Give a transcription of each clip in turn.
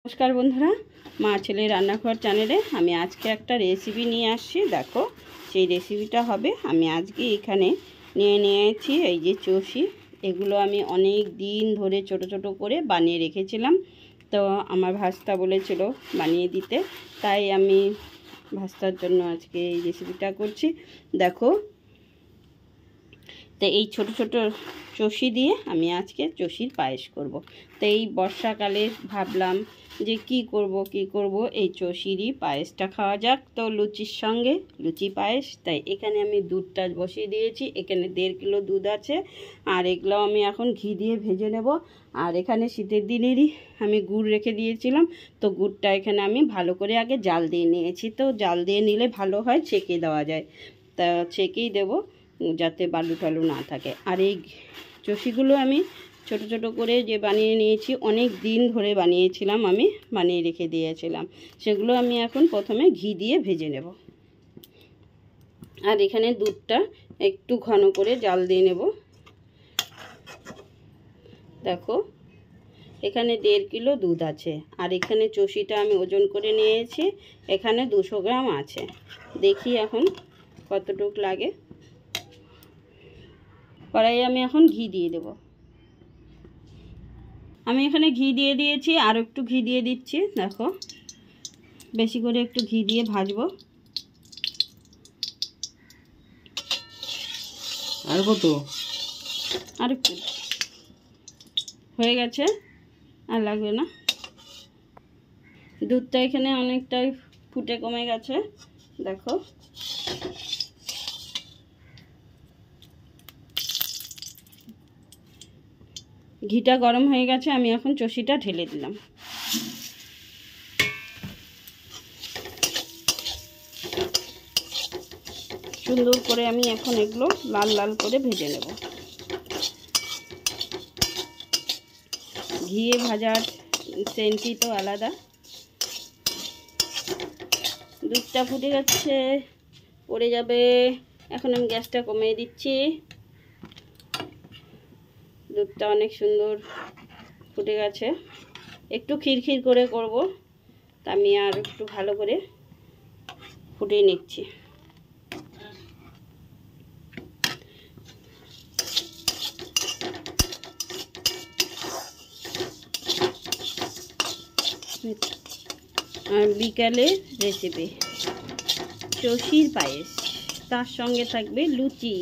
नमस्कार बंधुरा मा छेले रान्नाघर चैनेले आमी आज के एक रेसिपि निये आसछि। देखो सेई रेसिपिटा होबे आमी आज के एखाने निये निয়েছি এই যে চষি। এগুলো আমি অনেক দিন ধরে ছোট ছোট করে বানিয়ে রেখেছিলাম। তো আমার ভাস্তা বলেছিল বানিয়ে দিতে, তাই আমি ভাস্তার জন্য আজকে এই রেসিপিটা করছি। দেখো তো এই ছোট ছোট চষি দিয়ে আমি আজকে চষির পায়েস করব। তো এই বর্ষাকালে ভাবলাম যে কি করব এই চষিরই পায়েসটা খাওয়া যাক। তো লুচির সঙ্গে লুচি পায়েস, তাই এখানে আমি দুধটা বসিয়ে দিয়েছি। এখানে 1.5 কিলো দুধ আছে, আর এগুলো আমি এখন ঘি দিয়ে ভেজে নেব। আর এখানে শীতের দিনেরই আমি গুড় রেখে দিয়েছিলাম, তো গুড়টা এখানে আমি ভালো করে আগে জাল দিয়ে নিয়েছি। তো জাল দিয়ে নিলে ভালো হয়, ছেঁকে দেওয়া যায়। তা ছেঁকেই দেবো যাতে বালু টালু না থাকে। আর এই চষিগুলো আমি ছোট ছোট করে যে বানিয়ে নিয়েছি, অনেক দিন ধরে বানিয়েছিলাম, আমি বানিয়ে রেখে দিয়েছিলাম। সেগুলো আমি এখন প্রথমে ঘি দিয়ে ভেজে নেব। আর এখানে দুধটা একটু ঘন করে জাল দিয়ে নেব। দেখো এখানে 1.5 কিলো দুধ আছে, আর এখানে চষিটা আমি ওজন করে নিয়েছি, এখানে 200 গ্রাম আছে। দেখি এখন কতটুকু লাগে। কড়াইয়ে আমি এখন ঘি দিয়ে দেব। আমি এখানে ঘি দিয়ে দিয়েছি, আর একটু ঘি দিয়ে দিচ্ছি। দেখো বেশি করে একটু ঘি দিয়ে ভাজবো। আর কত? আর একটু হয়ে গেছে, আর লাগবে না। দুধটা এখানে অনেকটাই ফুটে কমে গেছে। দেখো ঘিটা গরম হয়ে গেছে, আমি এখন চষিটা ঢেলে দিলাম। সুন্দর করে আমি এখন এগুলো লাল লাল করে ভেজে নেব। ঘিয়ে ভাজার সেন্টই তো আলাদা। দুধটা ফুটে যাচ্ছে, পড়ে যাবে। এখন আমি গ্যাসটা কমিয়ে দিচ্ছি। দুধটা অনেক সুন্দর ফুটে গেছে। একটু খিরখির করে করব, তা আমি আর একটু ভালো করে ফুটিয়ে নিচ্ছি। আর বিকালে রেসিপি চষির পায়েস, তার সঙ্গে থাকবে লুচি।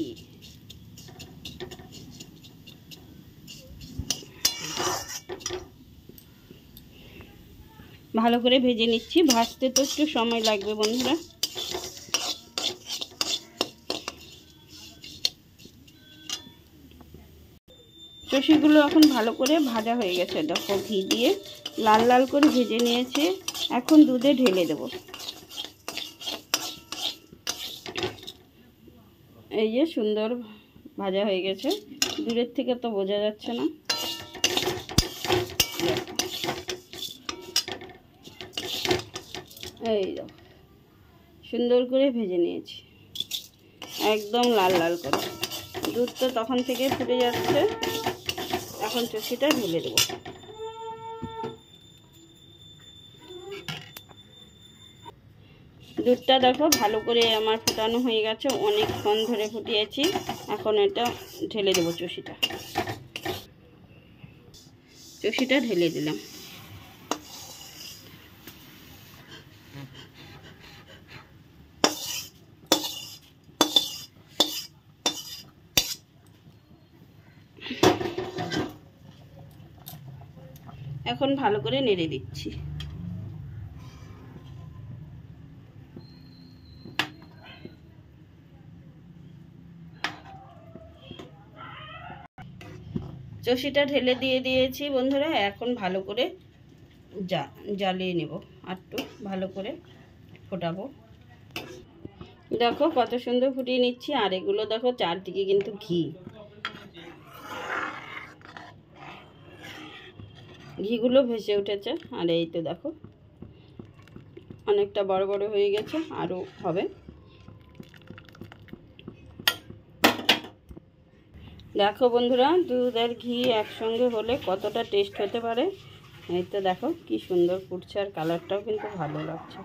ভালো করে ভেজে নিচ্ছি। ভাজতে তো একটু সময় লাগবে বন্ধুরা। চষিগুলো এখন ভালো করে ভাজা হয়ে গেছে। দেখো ঘি দিয়ে লাল লাল করে ভেজে নিয়েছে। এখন দুধে ঢেলে দেব। এই যে সুন্দর ভাজা হয়ে গেছে, দূরের থেকে তো বোঝা যাচ্ছে না। এই দেখো সুন্দর করে ভেজে নিয়েছি, একদম লাল লাল করে। দুধ তো তখন থেকে ফুটে যাচ্ছে। এখন চষিটা ঢেলে দেবো। দুধটা দেখো ভালো করে আমার ফোটানো হয়ে গেছে, অনেকক্ষণ ধরে ফুটিয়েছি। এখন এটা ঢেলে দেবো। চষিটা ঢেলে দিলাম। এখন ভালো করে নেড়ে দিচ্ছি। চষিটা ঢেলে দিয়ে দিয়েছি বন্ধুরা। এখন ভালো করে জ্বালিয়ে নেব, আর একটু ভালো করে ফোটাবো। দেখো কত সুন্দর ফুটিয়ে নিচ্ছি। আর এগুলো দেখো চারদিকে কিন্তু ঘিগুলো ভেসে উঠেছে। আর এই তো দেখো অনেকটা বড় বড় হয়ে গেছে, আরও হবে। দেখো বন্ধুরা দুধ আর ঘি একসঙ্গে হলে কতটা টেস্ট হতে পারে। এই তো দেখো কি সুন্দর ফুটছে, আর কালারটাও কিন্তু ভালো লাগছে।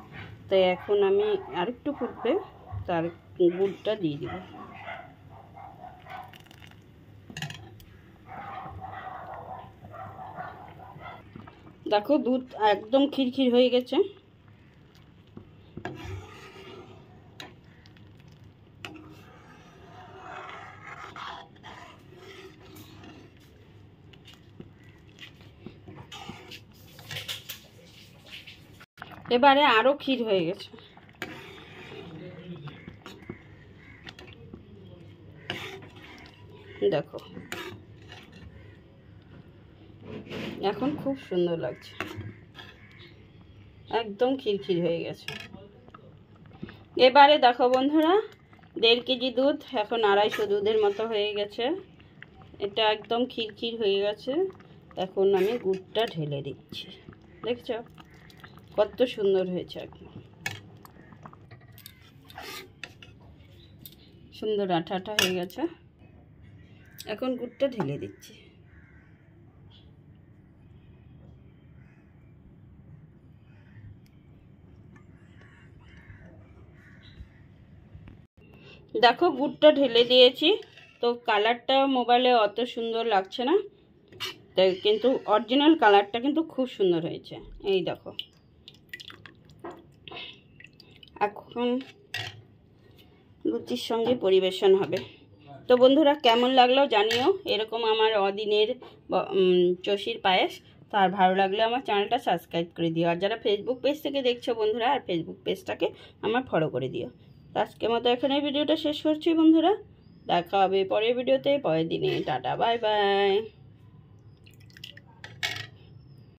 তো এখন আমি আরেকটু ফুটবে, তার গুড়টা দিয়ে দিব। দেখো দুধ একদম খিরখির হয়ে গেছে। এবারে আরো ক্ষীর হয়ে গেছে। দেখো এখন খুব সুন্দর লাগছে, একদম খিরখির হয়ে গেছে। এবারে দেখো বন্ধুরা, 1.5 কেজি দুধ এখন 250 দুধের মতো হয়ে গেছে। এটা একদম খিরখির হয়ে গেছে। এখন আমি গুড়টা ঢেলে দিচ্ছি। দেখছো কত সুন্দর হয়েছে, একদম সুন্দর আঠা আঠা হয়ে গেছে। এখন গুড়টা ঢেলে দিচ্ছি। দেখো গুড়টা ঢেলে দিয়েছি, তো কালারটা মোবাইলে অত সুন্দর লাগছে না, তাই কিন্তু অরিজিনাল কালারটা কিন্তু খুব সুন্দর হয়েছে। এই দেখো এখন লুচির সঙ্গে পরিবেশন হবে। তো বন্ধুরা কেমন লাগলো জানিও। এরকম আমার অদিনের চষির পায়েস। তো আর ভালো লাগলে আমার চ্যানেলটা সাবস্ক্রাইব করে দিও, আর যারা ফেসবুক পেজ থেকে দেখছো বন্ধুরা, আর ফেসবুক পেজটাকে আমার ফলো করে দিও। তো আজকের মতো এখানে ভিডিওটা শেষ করছি বন্ধুরা, দেখা হবে পরের ভিডিওতে, পরের দিনে। Tata bye bye.